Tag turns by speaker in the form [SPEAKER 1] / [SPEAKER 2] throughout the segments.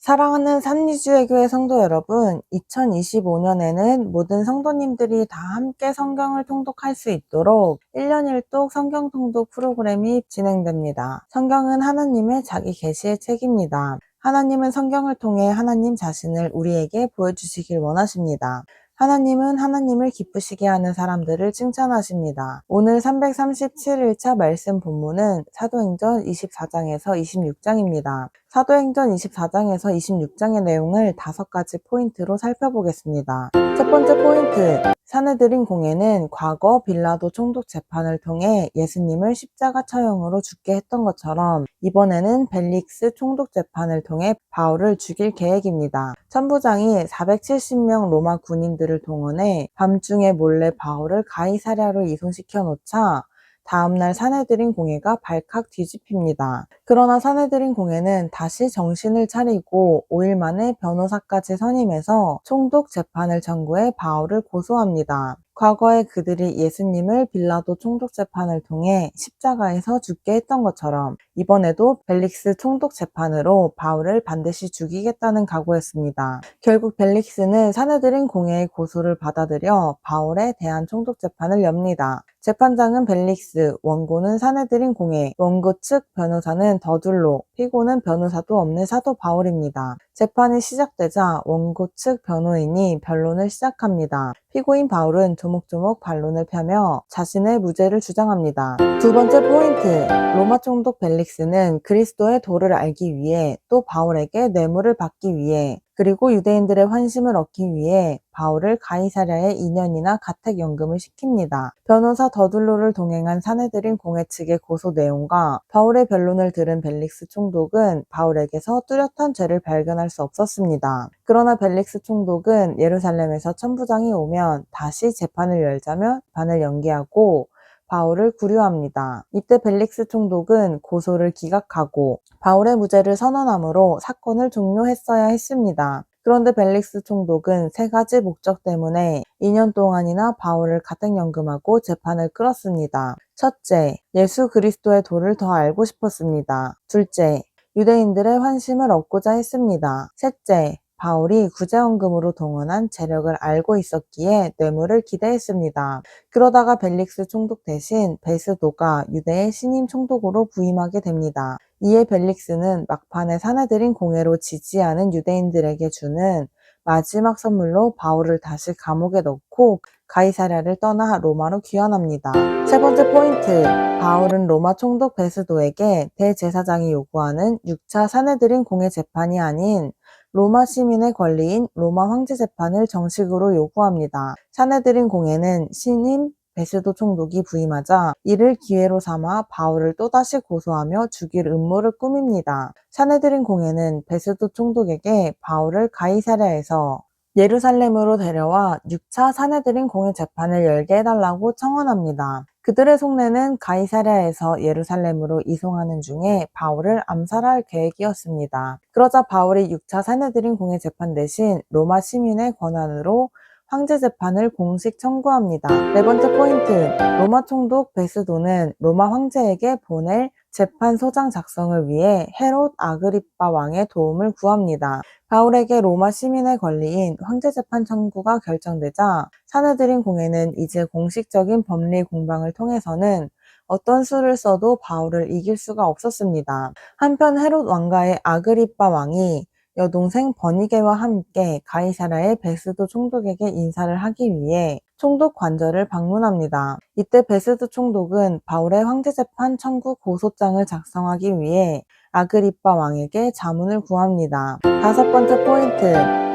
[SPEAKER 1] 사랑하는 삼리주의교회 성도 여러분, 2025년에는 모든 성도님들이 다 함께 성경을 통독할 수 있도록 1년 1독 성경 통독 프로그램이 진행됩니다. 성경은 하나님의 자기 계시의 책입니다. 하나님은 성경을 통해 하나님 자신을 우리에게 보여주시길 원하십니다. 하나님은 하나님을 기쁘시게 하는 사람들을 칭찬하십니다. 오늘 337일차 말씀 본문은 사도행전 24장에서 26장입니다. 사도행전 24장에서 26장의 내용을 5가지 포인트로 살펴보겠습니다. 첫 번째 포인트, 사내들인 공회는 과거 빌라도 총독 재판을 통해 예수님을 십자가 처형으로 죽게 했던 것처럼 이번에는 벨릭스 총독 재판을 통해 바울을 죽일 계획입니다. 천부장이 470명 로마 군인들을 동원해 밤중에 몰래 바울을 가이사랴로 이송시켜 놓자 다음날 사내들인 공회가 발칵 뒤집힙니다. 그러나 사내들인 공회는 다시 정신을 차리고 5일 만에 변호사까지 선임해서 총독 재판을 청구해 바울을 고소합니다. 과거에 그들이 예수님을 빌라도 총독 재판을 통해 십자가에서 죽게 했던 것처럼 이번에도 벨릭스 총독 재판으로 바울을 반드시 죽이겠다는 각오였습니다. 결국 벨릭스는 사내들인 공회의 고소를 받아들여 바울에 대한 총독 재판을 엽니다. 재판장은 벨릭스, 원고는 사내들인 공회, 원고 측 변호사는 더둘로, 피고는 변호사도 없는 사도 바울입니다. 재판이 시작되자 원고 측 변호인이 변론을 시작합니다. 피고인 바울은 조목조목 반론을 펴며 자신의 무죄를 주장합니다. 두 번째 포인트, 로마 총독 벨릭스는 그리스도의 도를 알기 위해 또 바울에게 뇌물을 받기 위해 그리고 유대인들의 환심을 얻기 위해 바울을 가이사랴에 2년이나 가택연금을 시킵니다. 변호사 더둘로를 동행한 사내들인 공회 측의 고소 내용과 바울의 변론을 들은 벨릭스 총독은 바울에게서 뚜렷한 죄를 발견할 수 없었습니다. 그러나 벨릭스 총독은 예루살렘에서 천부장이 오면 다시 재판을 열자며 재판을 연기하고 바울을 구류합니다. 이때 벨릭스 총독은 고소를 기각하고 바울의 무죄를 선언하므로 사건을 종료했어야 했습니다. 그런데 벨릭스 총독은 3가지 목적 때문에 2년 동안이나 바울을 가택연금하고 재판을 끌었습니다. 첫째, 예수 그리스도의 도를 더 알고 싶었습니다. 둘째, 유대인들의 환심을 얻고자 했습니다. 셋째, 바울이 구제헌금으로 동원한 재력을 알고 있었기에 뇌물을 기대했습니다. 그러다가 벨릭스 총독 대신 베스도가 유대의 신임 총독으로 부임하게 됩니다. 이에 벨릭스는 막판에 사내들인 공회로 지지하는 유대인들에게 주는 마지막 선물로 바울을 다시 감옥에 넣고 가이사랴를 떠나 로마로 귀환합니다. 세 번째 포인트, 바울은 로마 총독 베스도에게 대제사장이 요구하는 6차 사내들인 공회 재판이 아닌 로마 시민의 권리인 로마 황제 재판을 정식으로 요구합니다. 사내들인 공회는 신임 베스도 총독이 부임하자 이를 기회로 삼아 바울을 또다시 고소하며 죽일 음모를 꾸밉니다. 사내들인 공회는 베스도 총독에게 바울을 가이사랴에서 예루살렘으로 데려와 6차 사내들인 공회 재판을 열게 해달라고 청원합니다. 그들의 속내는 가이사랴에서 예루살렘으로 이송하는 중에 바울을 암살할 계획이었습니다. 그러자 바울이 6차 사내들인 공회 재판 대신 로마 시민의 권한으로 황제 재판을 공식 청구합니다. 네 번째 포인트, 로마 총독 베스도는 로마 황제에게 보낼 재판 소장 작성을 위해 헤롯 아그리빠 왕의 도움을 구합니다. 바울에게 로마 시민의 권리인 황제 재판 청구가 결정되자 사내들인 공회는 이제 공식적인 법리 공방을 통해서는 어떤 수를 써도 바울을 이길 수가 없었습니다. 한편 헤롯 왕가의 아그리빠 왕이 여동생 버니게와 함께 가이사랴의 베스도 총독에게 인사를 하기 위해 총독 관저를 방문합니다. 이때 베스도 총독은 바울의 황제재판 청구 고소장을 작성하기 위해 아그리빠 왕에게 자문을 구합니다. 5번째 포인트,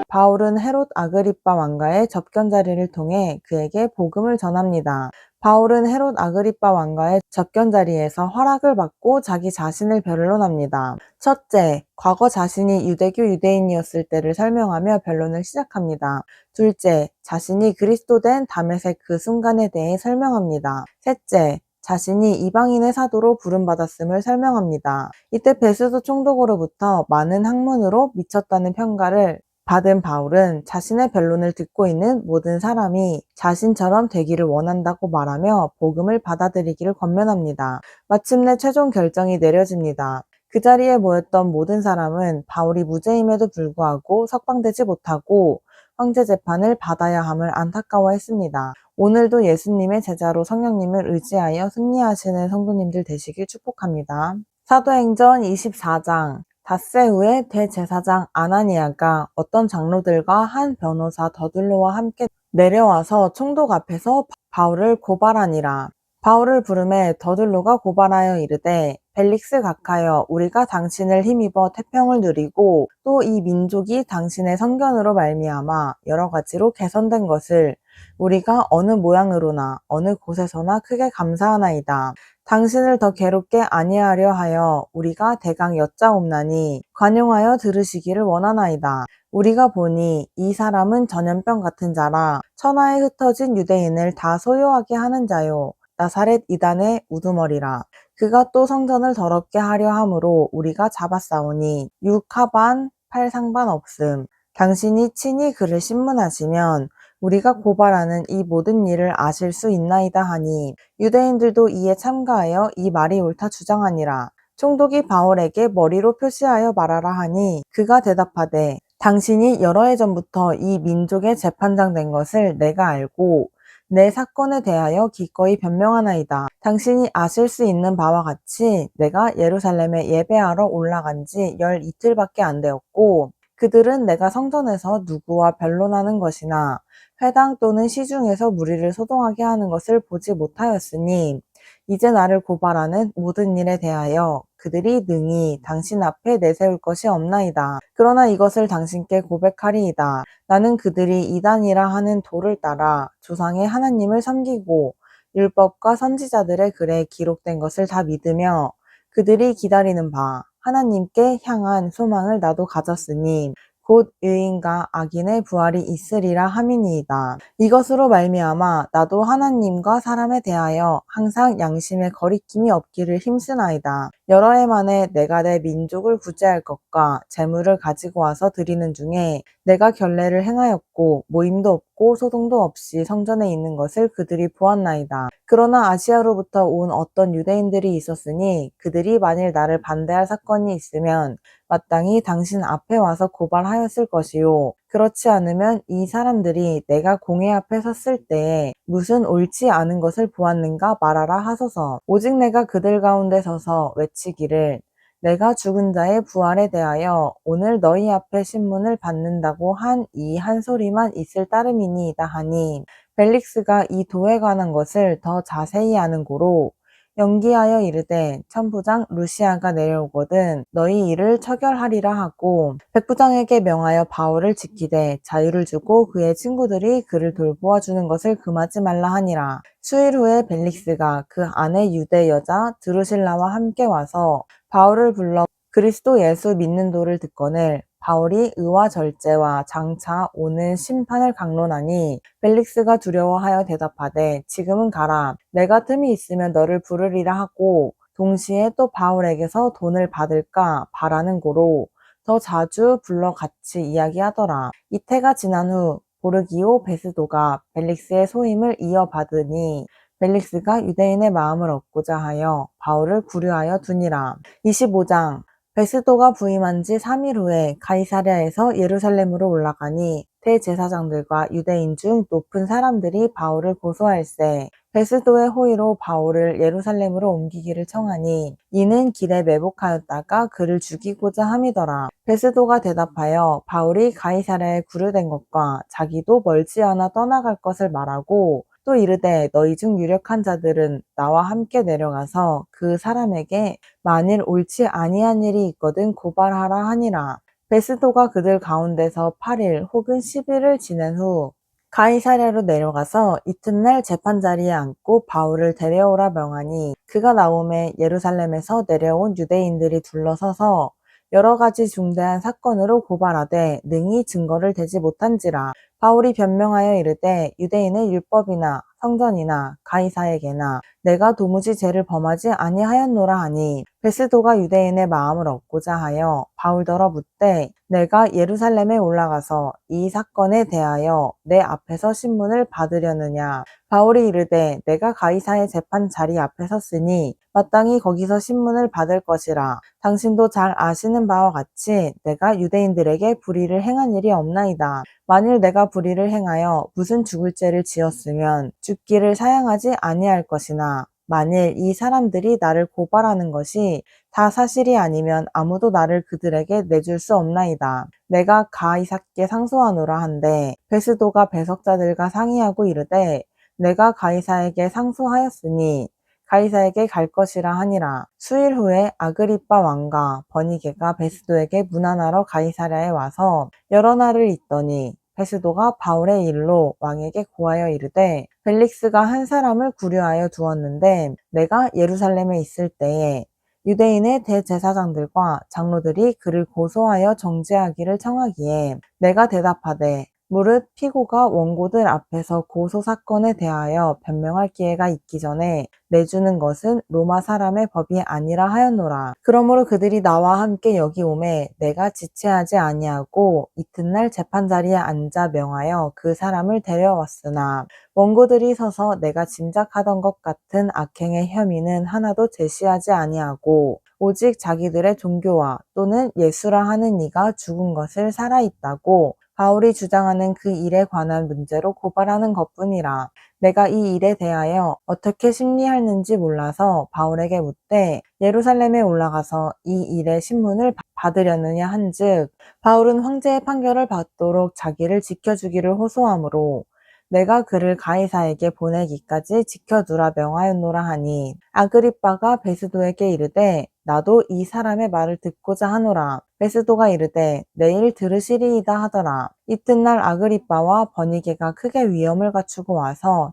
[SPEAKER 1] 바울은 헤롯 아그리빠 왕가의 접견 자리를 통해 그에게 복음을 전합니다. 바울은 헤롯 아그리빠 왕가의 접견 자리에서 허락을 받고 자기 자신을 변론합니다. 첫째, 과거 자신이 유대교 유대인이었을 때를 설명하며 변론을 시작합니다. 둘째, 자신이 그리스도 된 다메섹 그 순간에 대해 설명합니다. 셋째, 자신이 이방인의 사도로 부름받았음을 설명합니다. 이때 베스도 총독으로부터 많은 학문으로 미쳤다는 평가를 받은 바울은 자신의 변론을 듣고 있는 모든 사람이 자신처럼 되기를 원한다고 말하며 복음을 받아들이기를 권면합니다. 마침내 최종 결정이 내려집니다. 그 자리에 모였던 모든 사람은 바울이 무죄임에도 불구하고 석방되지 못하고 황제 재판을 받아야 함을 안타까워했습니다. 오늘도 예수님의 제자로 성령님을 의지하여 승리하시는 성도님들 되시길 축복합니다. 사도행전 24장 닷새 후에 대제사장 아나니아가 어떤 장로들과 한 변호사 더둘로와 함께 내려와서 총독 앞에서 바울을 고발하니라. 바울을 부르매 더둘로가 고발하여 이르되 벨릭스 각하여 우리가 당신을 힘입어 태평을 누리고 또 이 민족이 당신의 선견으로 말미암아 여러 가지로 개선된 것을 우리가 어느 모양으로나 어느 곳에서나 크게 감사하나이다. 당신을 더 괴롭게 아니하려 하여 우리가 대강 여짜옵나니 관용하여 들으시기를 원하나이다. 우리가 보니 이 사람은 전염병 같은 자라 천하에 흩어진 유대인을 다 소요하게 하는 자요. 나사렛 이단의 우두머리라. 그가 또 성전을 더럽게 하려 함으로 우리가 잡았사오니 육하반 팔상반 없음. 당신이 친히 그를 신문하시면 우리가 고발하는 이 모든 일을 아실 수 있나이다 하니 유대인들도 이에 참가하여 이 말이 옳다 주장하니라. 총독이 바울에게 머리로 표시하여 말하라 하니 그가 대답하되 당신이 여러 해 전부터 이 민족의 재판장 된 것을 내가 알고 내 사건에 대하여 기꺼이 변명하나이다. 당신이 아실 수 있는 바와 같이 내가 예루살렘에 예배하러 올라간 지 열 이틀밖에 안 되었고 그들은 내가 성전에서 누구와 변론하는 것이나 회당 또는 시중에서 무리를 소동하게 하는 것을 보지 못하였으니 이제 나를 고발하는 모든 일에 대하여 그들이 능히 당신 앞에 내세울 것이 없나이다. 그러나 이것을 당신께 고백하리이다. 나는 그들이 이단이라 하는 도를 따라 조상의 하나님을 섬기고 율법과 선지자들의 글에 기록된 것을 다 믿으며 그들이 기다리는 바 하나님께 향한 소망을 나도 가졌으니 곧 의인과 악인의 부활이 있으리라 함이니이다. 이것으로 말미암아 나도 하나님과 사람에 대하여 항상 양심에 거리낌이 없기를 힘쓰나이다. 여러 해 만에 내가 내 민족을 구제할 것과 재물을 가지고 와서 드리는 중에 내가 결례를 행하였고 모임도 없고 소동도 없이 성전에 있는 것을 그들이 보았나이다. 그러나 아시아로부터 온 어떤 유대인들이 있었으니 그들이 만일 나를 반대할 사건이 있으면 마땅히 당신 앞에 와서 고발하였을 것이요. 그렇지 않으면 이 사람들이 내가 공회 앞에 섰을 때에 무슨 옳지 않은 것을 보았는가 말하라 하소서. 오직 내가 그들 가운데 서서 외치기를 내가 죽은 자의 부활에 대하여 오늘 너희 앞에 신문을 받는다고 한 이 한 소리만 있을 따름이니이다 하니 벨릭스가 이 도에 관한 것을 더 자세히 아는 고로 연기하여 이르되 천부장 루시아가 내려오거든 너희 일을 처결하리라 하고 백부장에게 명하여 바울을 지키되 자유를 주고 그의 친구들이 그를 돌보아 주는 것을 금하지 말라 하니라. 수일 후에 벨릭스가 그 아내 유대 여자 드루실라와 함께 와서 바울을 불러 그리스도 예수 믿는 도를 듣거늘 바울이 의와 절제와 장차 오는 심판을 강론하니 벨릭스가 두려워하여 대답하되 지금은 가라. 내가 틈이 있으면 너를 부르리라 하고 동시에 또 바울에게서 돈을 받을까 바라는 고로 더 자주 불러 같이 이야기하더라. 이태가 지난 후 보르기오 베스도가 벨릭스의 소임을 이어받으니 벨릭스가 유대인의 마음을 얻고자 하여 바울을 구류하여 두니라. 25장 베스도가 부임한 지 3일 후에 가이사랴에서 예루살렘으로 올라가니 대제사장들과 유대인 중 높은 사람들이 바울을 고소할세 베스도의 호의로 바울을 예루살렘으로 옮기기를 청하니 이는 길에 매복하였다가 그를 죽이고자 함이더라. 베스도가 대답하여 바울이 가이사랴에 구류된 것과 자기도 멀지 않아 떠나갈 것을 말하고 또 이르되 너희 중 유력한 자들은 나와 함께 내려가서 그 사람에게 만일 옳지 아니한 일이 있거든 고발하라 하니라. 베스도가 그들 가운데서 8일 혹은 10일을 지낸 후 가이사랴로 내려가서 이튿날 재판자리에 앉고 바울을 데려오라 명하니 그가 나오매 예루살렘에서 내려온 유대인들이 둘러서서 여러 가지 중대한 사건으로 고발하되 능히 증거를 대지 못한지라. 바울이 변명하여 이르되 유대인의 율법이나 성전이나 가이사에게나 내가 도무지 죄를 범하지 아니하였노라 하니 베스도가 유대인의 마음을 얻고자 하여 바울더러 묻되 내가 예루살렘에 올라가서 이 사건에 대하여 내 앞에서 신문을 받으려느냐. 바울이 이르되 내가 가이사의 재판 자리 앞에 섰으니 마땅히 거기서 신문을 받을 것이라. 당신도 잘 아시는 바와 같이 내가 유대인들에게 불의를 행한 일이 없나이다. 만일 내가 불의를 행하여 무슨 죽을 죄를 지었으면 죽기를 사양하지 아니할 것이나 만일 이 사람들이 나를 고발하는 것이 다 사실이 아니면 아무도 나를 그들에게 내줄 수 없나이다. 내가 가이사께 상소하노라 한데 베스도가 배석자들과 상의하고 이르되 내가 가이사에게 상소하였으니 가이사에게 갈 것이라 하니라. 수일 후에 아그리빠 왕과 버니게가 베스도에게 문안하러 가이사랴에 와서 여러 날을 있더니 베스도가 바울의 일로 왕에게 고하여 이르되 벨릭스가 한 사람을 구류하여 두었는데 내가 예루살렘에 있을 때에 유대인의 대제사장들과 장로들이 그를 고소하여 정죄하기를 청하기에 내가 대답하되 무릇 피고가 원고들 앞에서 고소 사건에 대하여 변명할 기회가 있기 전에 내주는 것은 로마 사람의 법이 아니라 하였노라. 그러므로 그들이 나와 함께 여기 오매 내가 지체하지 아니하고 이튿날 재판 자리에 앉아 명하여 그 사람을 데려왔으나 원고들이 서서 내가 짐작하던 것 같은 악행의 혐의는 하나도 제시하지 아니하고 오직 자기들의 종교와 또는 예수라 하는 이가 죽은 것을 살아있다고 바울이 주장하는 그 일에 관한 문제로 고발하는 것뿐이라. 내가 이 일에 대하여 어떻게 심리하는지 몰라서 바울에게 묻되 예루살렘에 올라가서 이 일의 신문을 받으려느냐 한즉 바울은 황제의 판결을 받도록 자기를 지켜주기를 호소하므로 내가 그를 가이사에게 보내기까지 지켜두라 명하였노라 하니 아그리빠가 베스도에게 이르되 나도 이 사람의 말을 듣고자 하노라. 베스도가 이르되 내일 들으시리이다 하더라. 이튿날 아그리빠와 버니게가 크게 위험을 갖추고 와서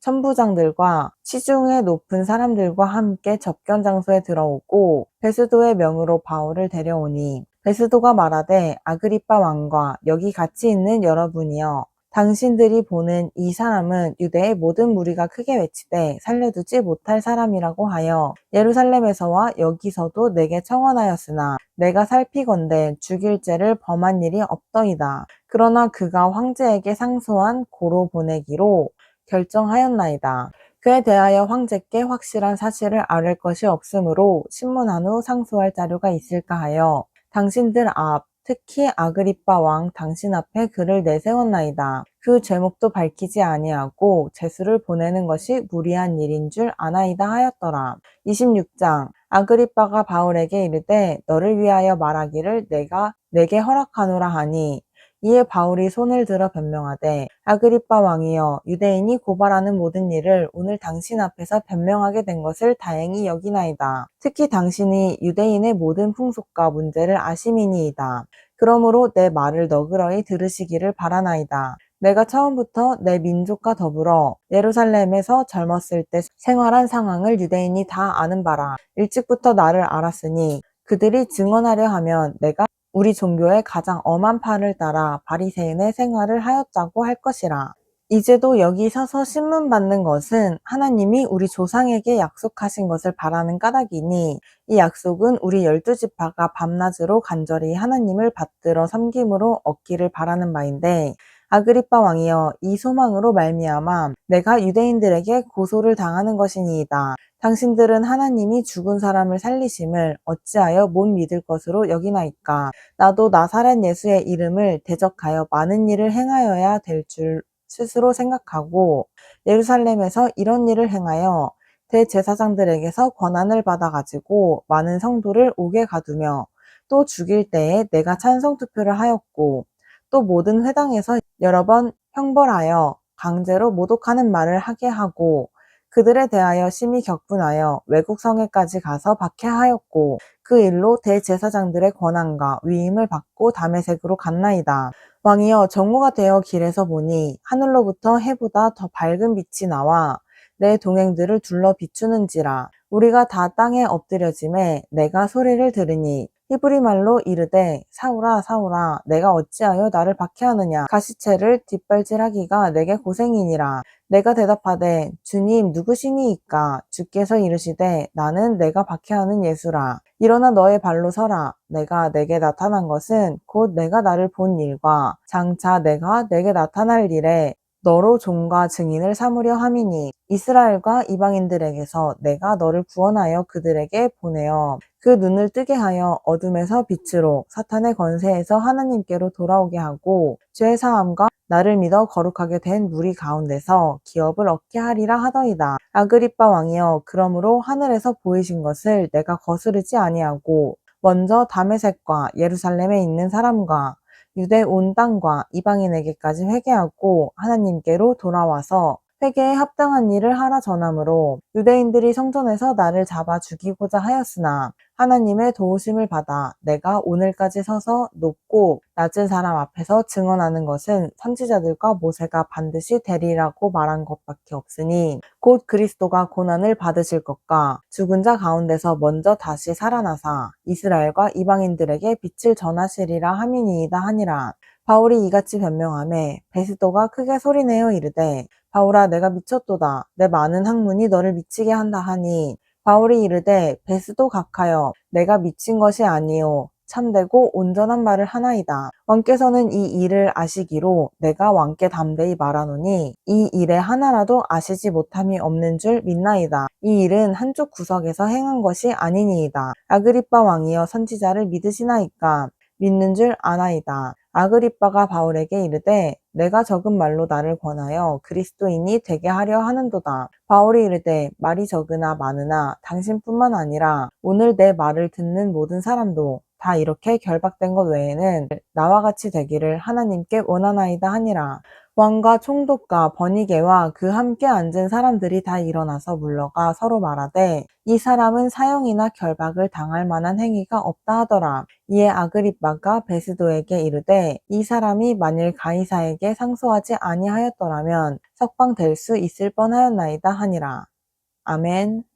[SPEAKER 1] 천부장들과 시중에 높은 사람들과 함께 접견 장소에 들어오고 베스도의 명으로 바울을 데려오니 베스도가 말하되 아그리빠 왕과 여기 같이 있는 여러분이여 당신들이 보는 이 사람은 유대의 모든 무리가 크게 외치되 살려두지 못할 사람이라고 하여 예루살렘에서와 여기서도 내게 청원하였으나 내가 살피건대 죽일 죄를 범한 일이 없더이다. 그러나 그가 황제에게 상소한 고로 보내기로 결정하였나이다. 그에 대하여 황제께 확실한 사실을 아뢰 것이 없으므로 신문한 후 상소할 자료가 있을까 하여 당신들 앞 특히 아그리빠 왕 당신 앞에 그를 내세웠나이다. 그 죄목도 밝히지 아니하고 제수를 보내는 것이 무리한 일인 줄 아나이다 하였더라. 26장 아그리빠가 바울에게 이르되 너를 위하여 말하기를 내가 내게 허락하노라 하니 이에 바울이 손을 들어 변명하되 아그리빠 왕이여 유대인이 고발하는 모든 일을 오늘 당신 앞에서 변명하게 된 것을 다행히 여기나이다. 특히 당신이 유대인의 모든 풍속과 문제를 아심이니이다. 그러므로 내 말을 너그러이 들으시기를 바라나이다. 내가 처음부터 내 민족과 더불어 예루살렘에서 젊었을 때 생활한 상황을 유대인이 다 아는 바라. 일찍부터 나를 알았으니 그들이 증언하려 하면 내가 우리 종교의 가장 엄한 판을 따라 바리새인의 생활을 하였다고 할 것이라. 이제도 여기 서서 신문 받는 것은 하나님이 우리 조상에게 약속하신 것을 바라는 까닭이니 이 약속은 우리 12지파가 밤낮으로 간절히 하나님을 받들어 섬김으로 얻기를 바라는 바인데 아그리빠 왕이여 이 소망으로 말미암아 내가 유대인들에게 고소를 당하는 것이니이다. 당신들은 하나님이 죽은 사람을 살리심을 어찌하여 못 믿을 것으로 여기나이까. 나도 나사렛 예수의 이름을 대적하여 많은 일을 행하여야 될 줄 스스로 생각하고 예루살렘에서 이런 일을 행하여 대제사장들에게서 권한을 받아가지고 많은 성도를 옥에 가두며 또 죽일 때에 내가 찬성 투표를 하였고 또 모든 회당에서 여러 번 형벌하여 강제로 모독하는 말을 하게 하고 그들에 대하여 심히 격분하여 외국 성에까지 가서 박해하였고 그 일로 대제사장들의 권한과 위임을 받고 다메섹으로 갔나이다. 왕이여 정오가 되어 길에서 보니 하늘로부터 해보다 더 밝은 빛이 나와 내 동행들을 둘러 비추는지라. 우리가 다 땅에 엎드려짐에 내가 소리를 들으니 히브리 말로 이르되 사울아 사울아 내가 어찌하여 나를 박해하느냐. 가시체를 뒷발질하기가 내게 고생이니라. 내가 대답하되 주님 누구시니이까. 주께서 이르시되 나는 내가 박해하는 예수라. 일어나 너의 발로 서라. 내가 내게 나타난 것은 곧 내가 나를 본 일과 장차 내가 내게 나타날 일에 너로 종과 증인을 삼으려 함이니 이스라엘과 이방인들에게서 내가 너를 구원하여 그들에게 보내어 그 눈을 뜨게 하여 어둠에서 빛으로 사탄의 권세에서 하나님께로 돌아오게 하고 죄 사함과 나를 믿어 거룩하게 된 무리 가운데서 기업을 얻게 하리라 하더이다. 아그리빠 왕이여, 그러므로 하늘에서 보이신 것을 내가 거스르지 아니하고 먼저 다메섹과 예루살렘에 있는 사람과 유대 온 땅과 이방인에게까지 회개하고 하나님께로 돌아와서 회개에 합당한 일을 하라 전함으로 유대인들이 성전에서 나를 잡아 죽이고자 하였으나 하나님의 도우심을 받아 내가 오늘까지 서서 높고 낮은 사람 앞에서 증언하는 것은 선지자들과 모세가 반드시 되리라고 말한 것밖에 없으니 곧 그리스도가 고난을 받으실 것과 죽은 자 가운데서 먼저 다시 살아나사 이스라엘과 이방인들에게 빛을 전하시리라 함이니이다 하니라. 바울이 이같이 변명하매 베스도가 크게 소리내어 이르되 바울아, 내가 미쳤도다. 내 많은 학문이 너를 미치게 한다 하니 바울이 이르되 베스도 각하여 내가 미친 것이 아니요 참되고 온전한 말을 하나이다. 왕께서는 이 일을 아시기로 내가 왕께 담대히 말하노니 이 일에 하나라도 아시지 못함이 없는 줄 믿나이다. 이 일은 한쪽 구석에서 행한 것이 아니니이다. 아그리빠 왕이여, 선지자를 믿으시나이까? 믿는 줄 아나이다. 아그리빠가 바울에게 이르되 내가 적은 말로 나를 권하여 그리스도인이 되게 하려 하는도다. 바울이 이르되 말이 적으나 많으나 당신뿐만 아니라 오늘 내 말을 듣는 모든 사람도 다 이렇게 결박된 것 외에는 나와 같이 되기를 하나님께 원하나이다 하니라. 왕과 총독과 버니게와 그 함께 앉은 사람들이 다 일어나서 물러가 서로 말하되 이 사람은 사형이나 결박을 당할 만한 행위가 없다 하더라. 이에 아그리빠가 베스도에게 이르되 이 사람이 만일 가이사에게 상소하지 아니하였더라면 석방될 수 있을 뻔하였나이다 하니라. 아멘.